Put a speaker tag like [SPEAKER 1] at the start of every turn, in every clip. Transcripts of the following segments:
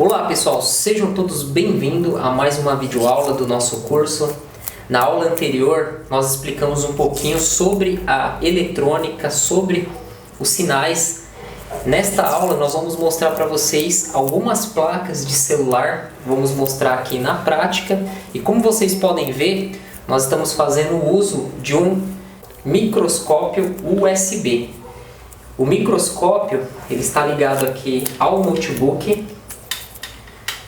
[SPEAKER 1] Olá pessoal, sejam todos bem-vindos a mais uma videoaula do nosso curso. Na aula anterior nós explicamos um pouquinho sobre a eletrônica, sobre os sinais. Nesta aula nós vamos mostrar para vocês algumas placas de celular, vamos mostrar aqui na prática. E como vocês podem ver, nós estamos fazendo uso de um microscópio USB. O microscópio ele está ligado aqui ao notebook,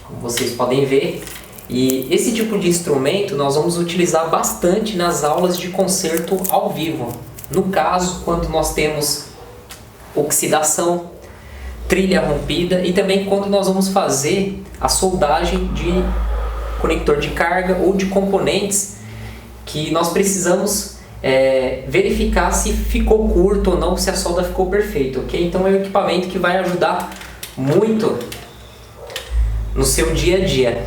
[SPEAKER 1] como vocês podem ver, e esse tipo de instrumento nós vamos utilizar bastante nas aulas de concerto ao vivo. No caso, quando nós temos oxidação, trilha rompida e também quando nós vamos fazer a soldagem de conector de carga ou de componentes que nós precisamos verificar se ficou curto ou não, se a solda ficou perfeita, ok? Então é um equipamento que vai ajudar muito no seu dia a dia.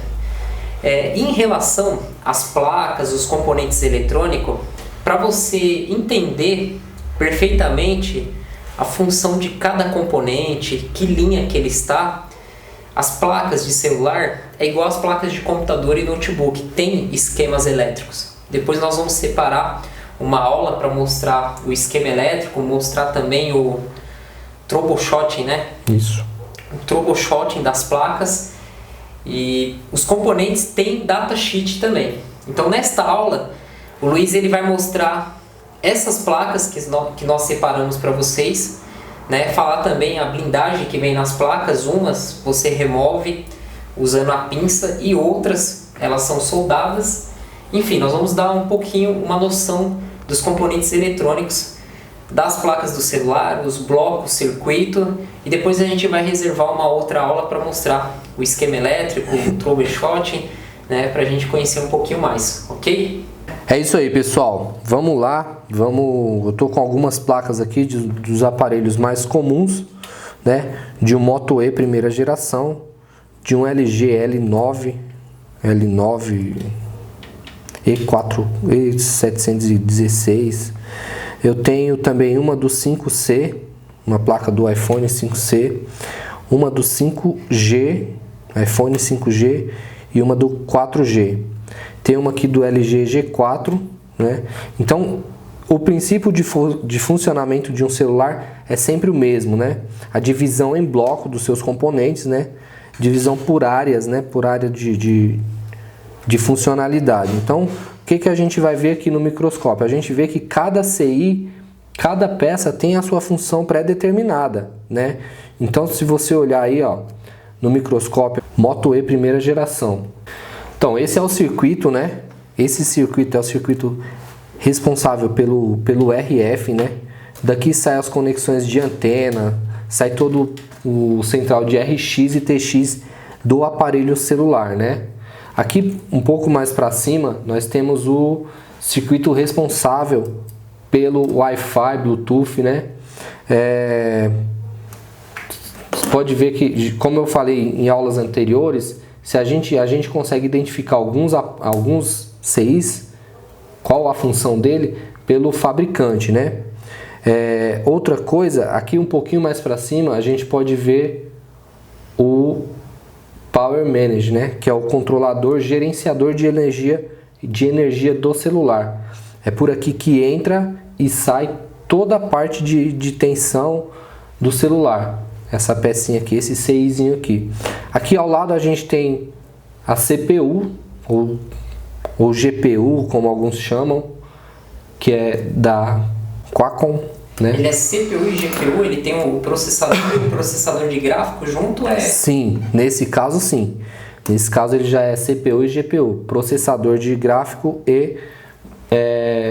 [SPEAKER 1] Em relação às placas, os componentes eletrônicos, para você entender perfeitamente a função de cada componente, que linha que ele está, as placas de celular é igual às placas de computador e notebook, tem esquemas elétricos. Depois nós vamos separar uma aula para mostrar o esquema elétrico, mostrar também o troubleshooting, né?
[SPEAKER 2] Isso.
[SPEAKER 1] O troubleshooting das placas. E os componentes têm datasheet também. Então nesta aula o Luiz ele vai mostrar essas placas que nós separamos para vocês, né? Falar também a blindagem que vem nas placas. Umas você remove usando a pinça e outras elas são soldadas. Enfim, nós vamos dar um pouquinho uma noção dos componentes eletrônicos das placas do celular, os blocos, circuito, e depois a gente vai reservar uma outra aula para mostrar o esquema elétrico, o troubleshooting, né, para a gente conhecer um pouquinho mais, ok?
[SPEAKER 2] É isso aí, pessoal. Vamos lá. Eu tô com algumas placas aqui dos aparelhos mais comuns, né? De um Moto E primeira geração, de um LG L9 E4 E716. Eu tenho também uma do 5C, uma placa do iPhone 5C, uma do 5G, iPhone 5G, e uma do 4G. Tem uma aqui do LG G4, né? Então, o princípio de funcionamento de um celular é sempre o mesmo, né? A divisão em bloco dos seus componentes, né? Divisão por áreas, né? Por área de funcionalidade. Então, o que a gente vai ver aqui no microscópio? A gente vê que cada CI, cada peça tem a sua função pré-determinada, né? Então, se você olhar aí, ó, no microscópio Moto E primeira geração. Então, esse é o circuito, né? Esse circuito é o circuito responsável pelo RF, né? Daqui saem as conexões de antena, sai todo o central de RX e TX do aparelho celular, né? Aqui, um pouco mais para cima, nós temos o circuito responsável pelo Wi-Fi, Bluetooth, né? Você pode ver que, como eu falei em aulas anteriores, se a gente consegue identificar alguns CIs, qual a função dele, pelo fabricante, né? Outra coisa, aqui um pouquinho mais para cima, a gente pode ver o Power Manager, né? Que é o controlador gerenciador de energia do celular. É por aqui que entra e sai toda a parte de tensão do celular. Essa pecinha aqui, esse CIzinho aqui. Aqui ao lado a gente tem a CPU, ou GPU, como alguns chamam, que é da Qualcomm, né?
[SPEAKER 1] Ele é CPU e GPU, ele tem o processador e o processador de gráfico junto?
[SPEAKER 2] Sim, nesse caso sim. Nesse caso ele já é CPU e GPU, processador de gráfico e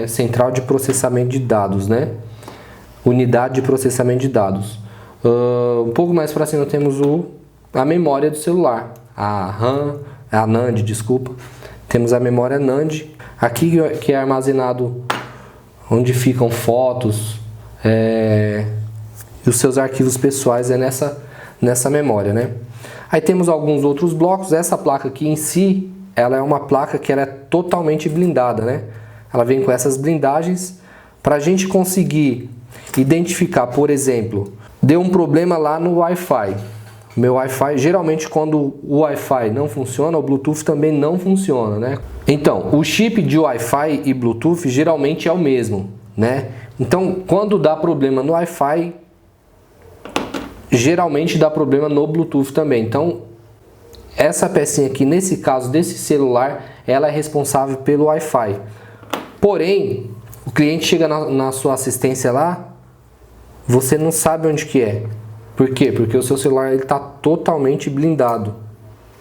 [SPEAKER 2] central de processamento de dados, né? Unidade de processamento de dados. Um pouco mais para cima temos a memória do celular, a RAM, a NAND, desculpa. Temos a memória NAND, aqui que é armazenado onde ficam fotos, e os seus arquivos pessoais nessa memória, né? Aí temos alguns outros blocos. Essa placa aqui em si, ela é uma placa que ela é totalmente blindada, né? Ela vem com essas blindagens para a gente conseguir identificar, por exemplo, deu um problema lá no Wi-Fi. meu Wi-Fi, geralmente quando o Wi-Fi não funciona, o Bluetooth também não funciona, né? Então, o chip de Wi-Fi e Bluetooth geralmente é o mesmo, né? Então, quando dá problema no Wi-Fi, geralmente dá problema no Bluetooth também. Então, essa pecinha aqui, nesse caso desse celular, ela é responsável pelo Wi-Fi. Porém, o cliente chega na sua assistência lá, você não sabe onde que é. Por quê? Porque o seu celular está totalmente blindado.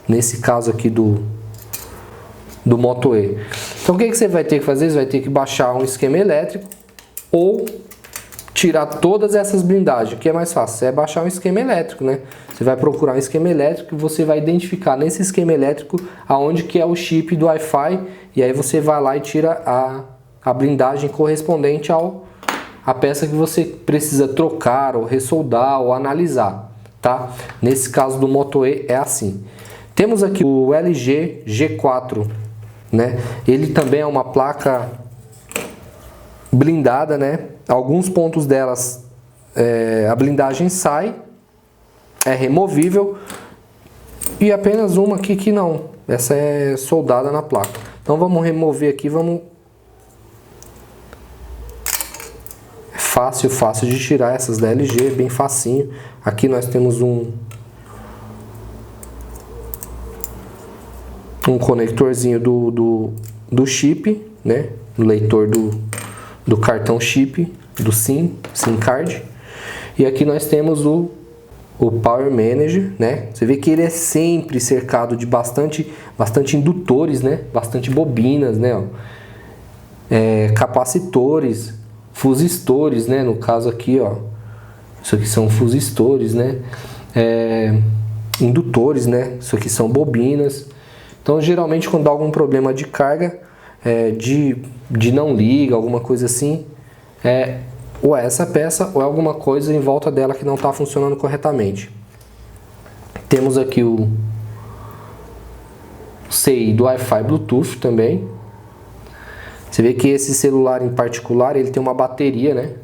[SPEAKER 2] Nesse caso aqui do Moto E. Então o que você vai ter que fazer? Você vai ter que baixar um esquema elétrico ou tirar todas essas blindagens. O que é mais fácil? É baixar um esquema elétrico, né? Você vai procurar um esquema elétrico e você vai identificar nesse esquema elétrico aonde que é o chip do Wi-Fi. E aí você vai lá e tira a blindagem correspondente a peça que você precisa trocar, ou ressoldar, ou analisar, tá? Nesse caso do Moto E é assim. Temos aqui o LG G4, né? Ele também é uma placa blindada, né? Alguns pontos delas, a blindagem sai, é removível, e apenas uma aqui que não. Essa é soldada na placa. Então vamos remover aqui, Fácil de tirar essas da LG, bem facinho. Aqui nós temos um conectorzinho do chip, né? O leitor do cartão chip, do SIM card. E aqui nós temos o Power Manager, né? Você vê que ele é sempre cercado de bastante indutores, né? Bastante bobinas, né? Capacitores, fusistores, né? No caso aqui, ó, isso aqui são fusistores, né? Indutores, né? Isso aqui são bobinas. Então, geralmente, quando dá algum problema de carga, de não liga, alguma coisa assim, ou é essa peça ou é alguma coisa em volta dela que não está funcionando corretamente. Temos aqui o CI do Wi-Fi Bluetooth também. Você vê que esse celular em particular, ele tem uma bateria, né?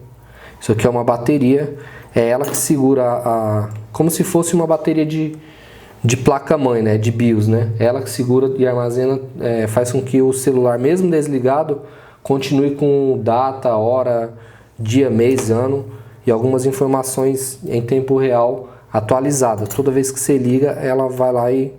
[SPEAKER 2] Isso aqui é uma bateria, é ela que segura como se fosse uma bateria de placa-mãe, né? De BIOS, né? Ela que segura e armazena, faz com que o celular, mesmo desligado, continue com data, hora, dia, mês, ano e algumas informações em tempo real atualizadas. Toda vez que você liga, ela vai lá e...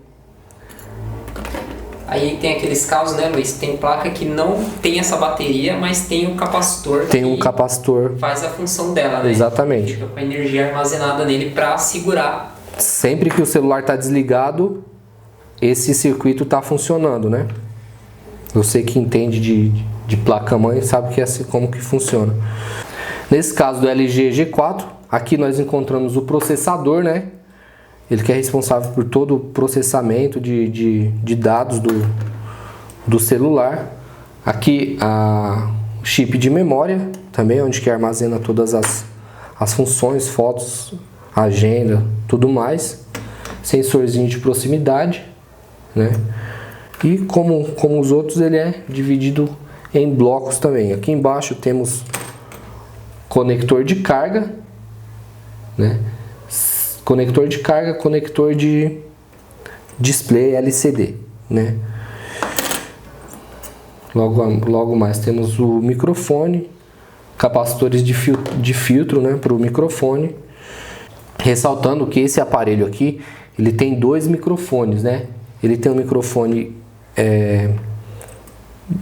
[SPEAKER 1] Aí tem aqueles casos, né, Luiz? Tem placa que não tem essa bateria, mas tem um capacitor.
[SPEAKER 2] Tem um capacitor.
[SPEAKER 1] Faz a função dela, né?
[SPEAKER 2] Exatamente.
[SPEAKER 1] Fica com a energia armazenada nele para segurar.
[SPEAKER 2] Sempre que o celular está desligado, esse circuito está funcionando, né? Você que entende de placa-mãe sabe que é assim como que funciona. Nesse caso do LG G4, aqui nós encontramos o processador, né? Ele que é responsável por todo o processamento de dados do celular. Aqui o chip de memória, também onde que armazena todas as funções, fotos, agenda, tudo mais. Sensorzinho de proximidade, né? E como os outros, ele é dividido em blocos também. Aqui embaixo temos conector de carga, né? Conector de carga, conector de display LCD, né? Logo mais temos o microfone, capacitores de filtro, né, para o microfone. Ressaltando que esse aparelho aqui, ele tem dois microfones, né? Ele tem um microfone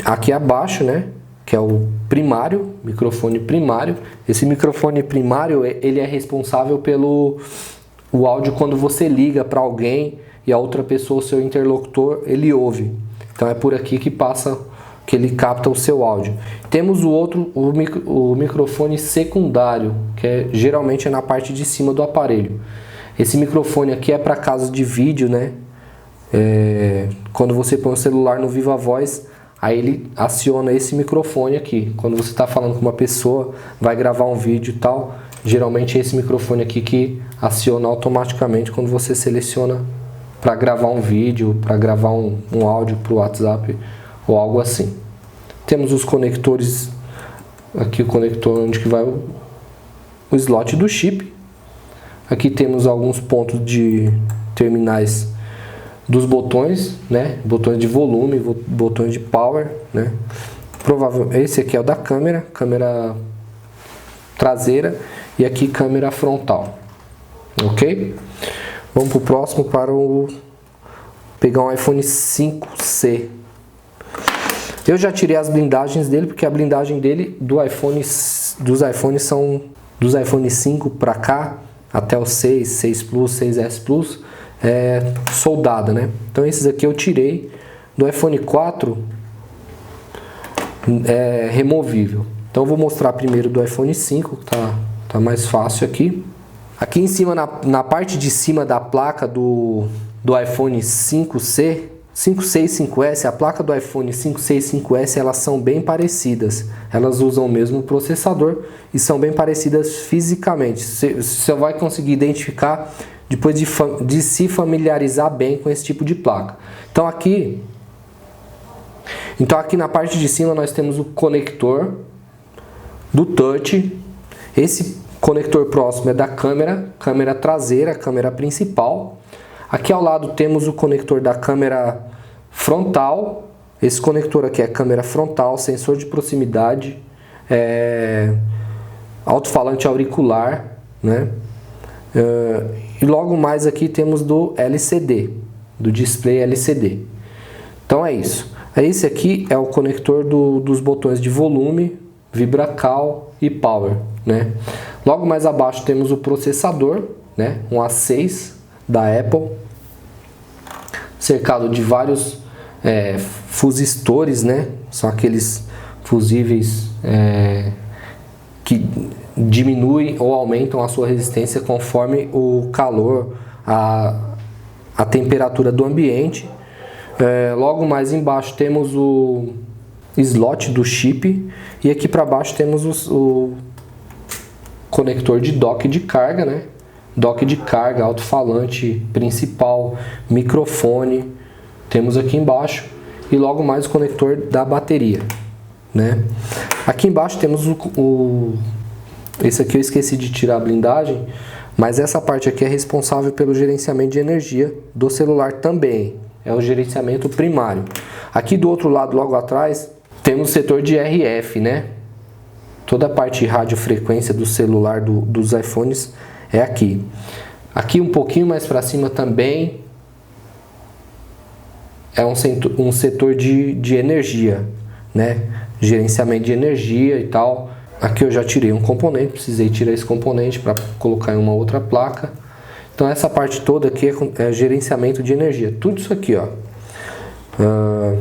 [SPEAKER 2] aqui abaixo, né? Que é o primário, microfone primário. Esse microfone primário, ele é responsável pelo áudio quando você liga para alguém e a outra pessoa, o seu interlocutor, ele ouve. Então é por aqui que passa, que ele capta o seu áudio. Temos o microfone secundário, que geralmente é na parte de cima do aparelho. Esse microfone aqui é para casos de vídeo, né? Quando você põe o celular no Viva Voz, aí ele aciona esse microfone aqui. Quando você está falando com uma pessoa, vai gravar um vídeo e tal, geralmente é esse microfone aqui que aciona automaticamente quando você seleciona para gravar um vídeo, para gravar um áudio para o WhatsApp ou algo assim. Temos os conectores, aqui o conector onde que vai o slot do chip. Aqui temos alguns pontos de terminais dos botões, né? Botões de volume, botões de power, né? Provavelmente esse aqui é o da câmera traseira e aqui câmera frontal. Ok? Vamos para o próximo para pegar um iPhone 5C. Eu já tirei as blindagens dele, porque a blindagem dele dos iPhones são dos iPhone 5 para cá, até o 6, 6 Plus, 6S Plus, é soldada, né? Então esses aqui eu tirei. Do iPhone 4 é removível. Então eu vou mostrar primeiro do iPhone 5, que tá mais fácil aqui. Aqui em cima, na parte de cima da placa do iPhone 5C, 5C e 5S, a placa do iPhone 5C e 5S, elas são bem parecidas. Elas usam o mesmo processador e são bem parecidas fisicamente. Você vai conseguir identificar depois de se familiarizar bem com esse tipo de placa. Então aqui na parte de cima nós temos o conector do touch. Esse conector próximo é da câmera traseira, câmera principal. Aqui ao lado temos o conector da câmera frontal. Esse conector aqui é câmera frontal, sensor de proximidade, alto-falante auricular, né? E logo mais aqui temos do LCD, do display LCD. Então é isso. Esse aqui é o conector dos botões de volume, vibracal e power, né? Logo mais abaixo temos o processador, né? Um A6 da Apple, cercado de vários fusistores, né? São aqueles fusíveis que diminuem ou aumentam a sua resistência conforme o calor, a temperatura do ambiente. Logo mais embaixo temos o slot do chip e aqui para baixo temos o conector de dock de carga, né? Dock de carga, alto-falante principal, microfone, temos aqui embaixo, e logo mais o conector da bateria, né? Aqui embaixo temos esse aqui eu esqueci de tirar a blindagem, mas essa parte aqui é responsável pelo gerenciamento de energia do celular também, é o gerenciamento primário. Aqui do outro lado, logo atrás, temos o setor de RF, né? Toda a parte de radiofrequência do celular dos iPhones é aqui. Aqui um pouquinho mais para cima também é um setor de energia, né? Gerenciamento de energia e tal. Aqui eu já tirei um componente, precisei tirar esse componente para colocar em uma outra placa. Então essa parte toda aqui é gerenciamento de energia. Tudo isso aqui, ó. Não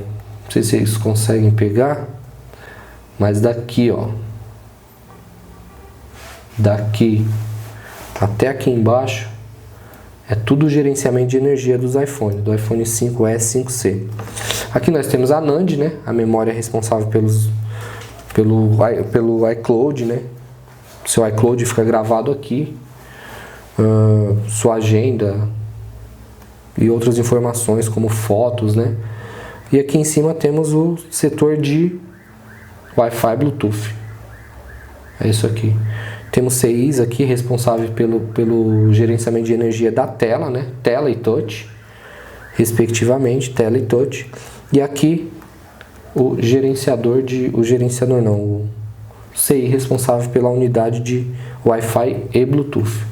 [SPEAKER 2] sei se vocês conseguem pegar, mas daqui, ó, daqui até aqui embaixo é tudo gerenciamento de energia dos iPhones, do iPhone 5S, 5C. Aqui nós temos a NAND, né? A memória responsável pelo iCloud, né? Seu iCloud fica gravado aqui, sua agenda e outras informações como fotos, né? E aqui em cima temos o setor de Wi-Fi Bluetooth. É isso aqui. Temos CIs aqui responsável pelo gerenciamento de energia da tela, né? Tela e touch, respectivamente, tela e touch. E aqui o CI responsável pela unidade de Wi-Fi e Bluetooth.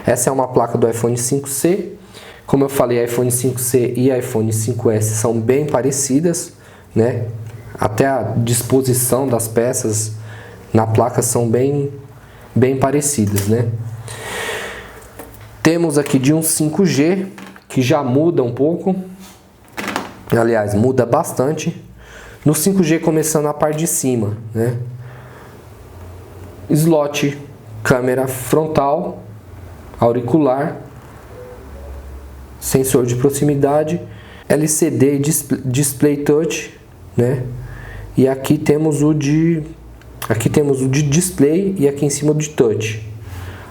[SPEAKER 2] Essa é uma placa do iPhone 5C. Como eu falei, iPhone 5C e iPhone 5S são bem parecidas, né? Até a disposição das peças na placa são bem parecidas, né? Temos aqui de um 5G, que já muda um pouco. Aliás, muda bastante. No 5G começando a parte de cima, né? Slot, câmera frontal, auricular, sensor de proximidade, LCD display touch, né? E aqui temos o de display e aqui em cima o de touch.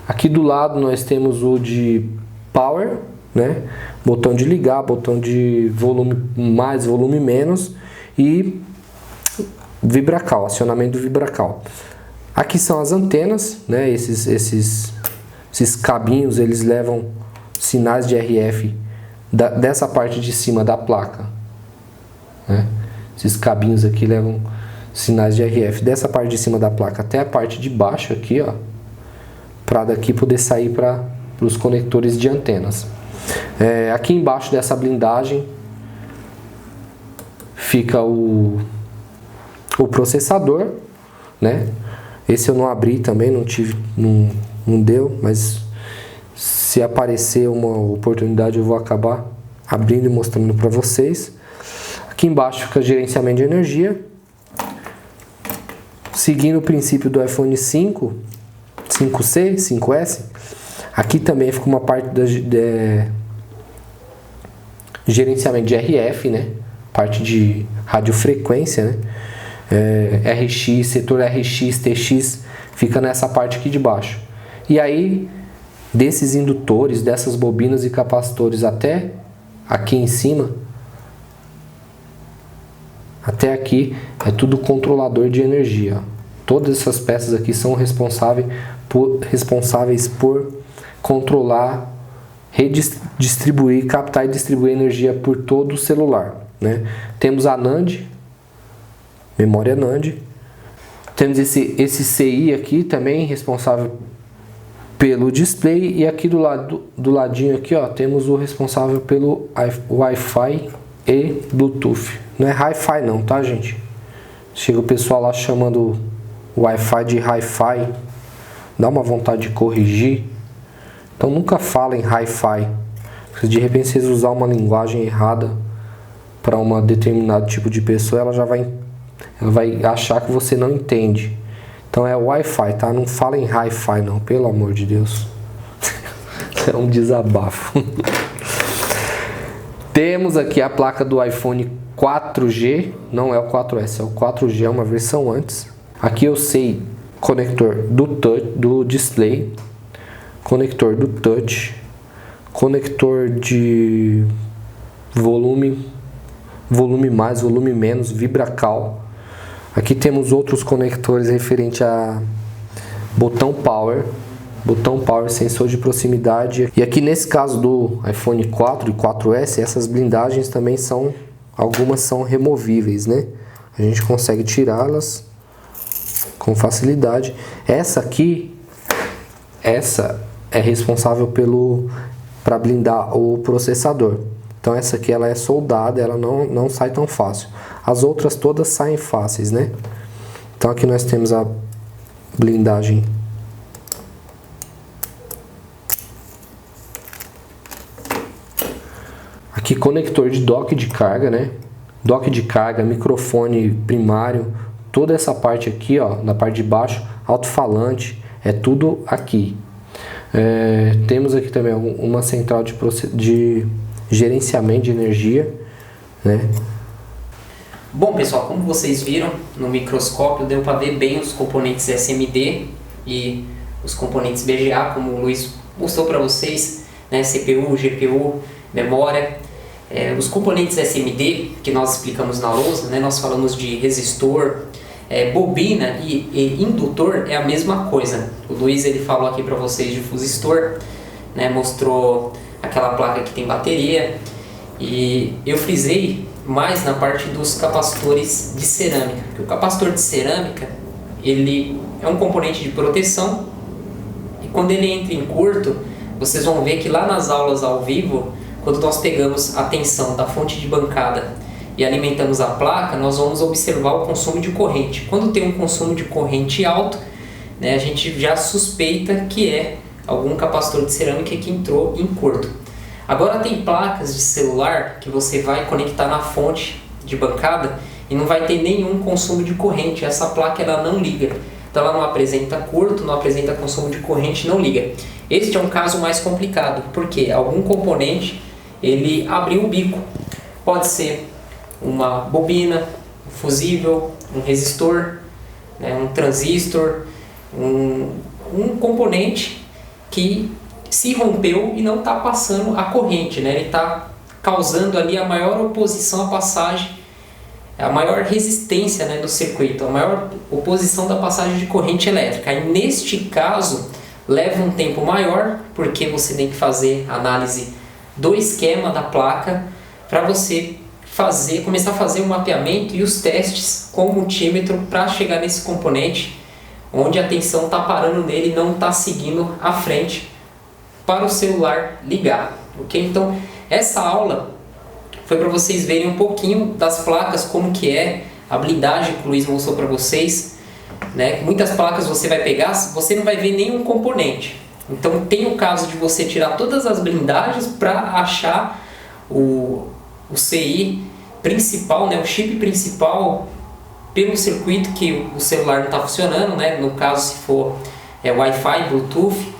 [SPEAKER 2] Aqui do lado nós temos o de power, né? Botão de ligar, botão de volume mais, volume menos e vibracal, acionamento do vibracal. Aqui são as antenas, né? Esses Esses cabinhos, eles levam sinais de RF dessa parte de cima da placa, né? Esses cabinhos aqui levam sinais de RF dessa parte de cima da placa até a parte de baixo aqui, ó, para daqui poder sair para os conectores de antenas. Aqui embaixo dessa blindagem fica o processador, né? Esse eu não abri também, não deu, mas se aparecer uma oportunidade eu vou acabar abrindo e mostrando para vocês. Aqui embaixo fica gerenciamento de energia. Seguindo o princípio do iPhone 5, 5C, 5S, aqui também fica uma parte da gerenciamento de RF, né? Parte de radiofrequência, né? RX, setor RX, TX, fica nessa parte aqui de baixo. E aí, desses indutores, dessas bobinas e capacitores até aqui em cima, até aqui é tudo controlador de energia. Todas essas peças aqui são responsáveis por controlar, redistribuir, captar e distribuir energia por todo o celular, né? Temos a NAND, memória NAND. Temos esse CI aqui também responsável pelo display, e aqui do ladinho aqui, ó, temos o responsável pelo Wi-Fi e Bluetooth. Não é Hi-Fi não, tá, gente? Chega o pessoal lá chamando o Wi-Fi de Hi-Fi, dá uma vontade de corrigir. Então nunca falem Hi-Fi. Se de repente vocês usar uma linguagem errada para um determinado tipo de pessoa, ela vai achar que você não entende. Então é Wi-Fi, tá? Não falem Hi-Fi não, pelo amor de Deus. É um desabafo. Temos aqui a placa do iPhone 4G, não é o 4S, é o 4G, é uma versão antes. Aqui eu sei conector do display, conector do touch, conector de volume mais, volume menos, Vibracal. Aqui temos outros conectores referente a botão power, sensor de proximidade. E aqui nesse caso do iPhone 4 e 4S, essas blindagens também algumas são removíveis, né? A gente consegue tirá-las com facilidade. Essa é responsável para blindar o processador. Então essa aqui ela é soldada, ela não sai tão fácil. As outras todas saem fáceis, né? Então aqui nós temos a blindagem aqui, conector de dock de carga, né? Dock de carga, microfone primário, toda essa parte aqui, ó, na parte de baixo, alto-falante, é tudo aqui. Temos aqui também uma central de gerenciamento de energia, né?
[SPEAKER 1] Bom, pessoal, como vocês viram no microscópio, deu para ver bem os componentes SMD e os componentes BGA, como o Luiz mostrou para vocês, né? CPU, GPU, memória. Os componentes SMD que nós explicamos na lousa, né? Nós falamos de resistor, bobina e indutor, é a mesma coisa. O Luiz ele falou aqui para vocês de fusistor, né? Mostrou aquela placa que tem bateria, e eu frisei mais na parte dos capacitores de cerâmica, porque o capacitor de cerâmica ele é um componente de proteção, e quando ele entra em curto, vocês vão ver que lá nas aulas ao vivo, quando nós pegamos a tensão da fonte de bancada e alimentamos a placa, nós vamos observar o consumo de corrente. Quando tem um consumo de corrente alto, né, a gente já suspeita que é algum capacitor de cerâmica que entrou em curto. Agora tem placas de celular que você vai conectar na fonte de bancada e não vai ter nenhum consumo de corrente. Essa placa ela não liga. Então ela não apresenta curto, não apresenta consumo de corrente, não liga. Este é um caso mais complicado, porque algum componente ele abriu o bico. Pode ser uma bobina, um fusível, um resistor, né, um transistor, um componente que se rompeu e não está passando a corrente, né? Ele está causando ali a maior oposição à passagem, a maior resistência, né, do circuito, a maior oposição da passagem de corrente elétrica. E neste caso, leva um tempo maior, porque você tem que fazer análise do esquema da placa para você começar a fazer o mapeamento e os testes com o multímetro para chegar nesse componente onde a tensão está parando nele e não está seguindo à frente para o celular ligar, ok? Então essa aula foi para vocês verem um pouquinho das placas, como que é a blindagem que o Luiz mostrou para vocês, né? Muitas placas você vai pegar, você não vai ver nenhum componente. Então tem o caso de você tirar todas as blindagens para achar o CI principal, né? O chip principal pelo circuito que o celular não está funcionando, né? No caso, se for Wi-Fi, Bluetooth.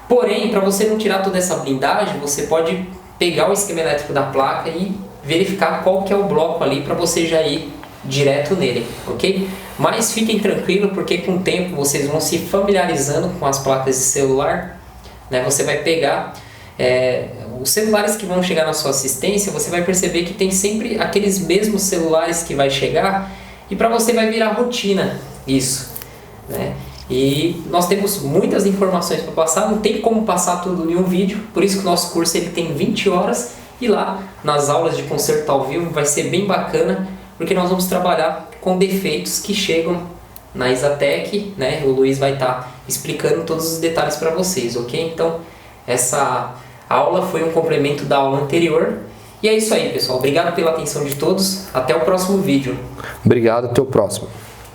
[SPEAKER 1] Porém, para você não tirar toda essa blindagem, você pode pegar o esquema elétrico da placa e verificar qual que é o bloco ali para você já ir direto nele, ok? Mas fiquem tranquilos, porque com o tempo vocês vão se familiarizando com as placas de celular, né? Você vai pegar os celulares que vão chegar na sua assistência, você vai perceber que tem sempre aqueles mesmos celulares que vai chegar, e para você vai virar rotina isso, né? E nós temos muitas informações para passar, não tem como passar tudo em um vídeo, por isso que o nosso curso ele tem 20 horas, e lá nas aulas de conserto ao vivo vai ser bem bacana, porque nós vamos trabalhar com defeitos que chegam na Exatec, né? O Luiz vai estar explicando todos os detalhes para vocês, ok? Então essa aula foi um complemento da aula anterior. E é isso aí, pessoal. Obrigado pela atenção de todos. Até o próximo vídeo.
[SPEAKER 2] Obrigado, até o próximo.